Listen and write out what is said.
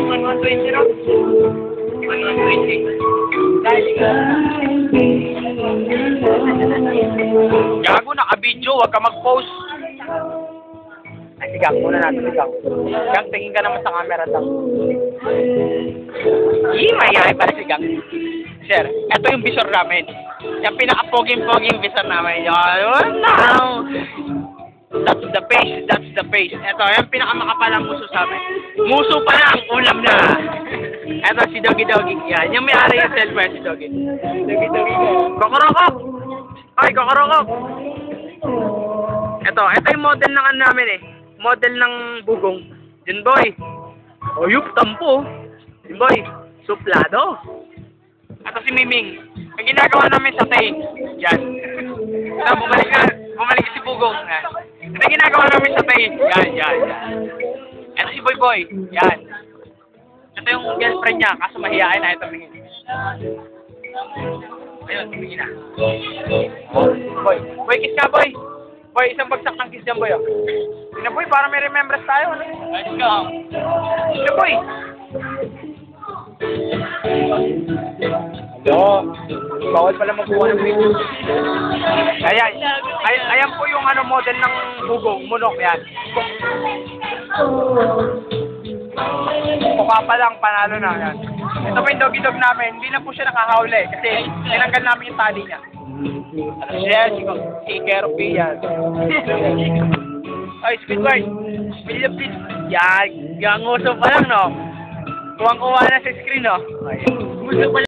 120 raw. 120. Dahil ka. Gago, naka-video. Huwag ka mag-post. Ay, sigang. Muna natin, sigang. Sigang, tingin ka naman sa camera daw. Mayay para sigang. Sir, ito yung visor namin. Yung pinaka-poging-poging visor namin. Yun, now. That's the face, that's the face. Ito, yung pinaka-makapalang muso sa amin. Muso pa lang, ulam na. Ito, si Doggy Doggy. Yan, yung may-ari yung selfie, si Doggy. Doggy, doggy ka. Kokorokok! Ay, kokorokok! Ito yung model ng ano namin eh. Model ng bugong. Yun, boy. O, yup, tampo. Yun, boy. Suplado. Ito si Miming. Ang ginagawa namin sa tape. Yan. Ito, bumalik si Bugong. Yan. Ito yung ginagawa namin sa tape. Yan. Ito si Boy Boy. Yan. Ito yung girlfriend niya. Kaso mahihain na. Ito, tingin. Ayun, tingin na. Boy. Boy, kiss ka, boy. Boy, isang bagsak ng kiss dyan, boy. Tingnan, boy, para may remembrance tayo. Ano? Let's go. Tingnan, boy. Bawal pala magbuha ng video. Ayan po yung ano model ng bugong, munok yan. Mukha pa lang, panalo na yan. Ito po yung doggy-dog namin, hindi na po siya nakahawli kasi tinanggal namin yung tali niya. Ano siya? Si Keropi yan. Ay, Squidward! Philippines! Yan, yung uso pa lang, no? Kuwang-kuha na sa screen, no? Ay, uso pa lang.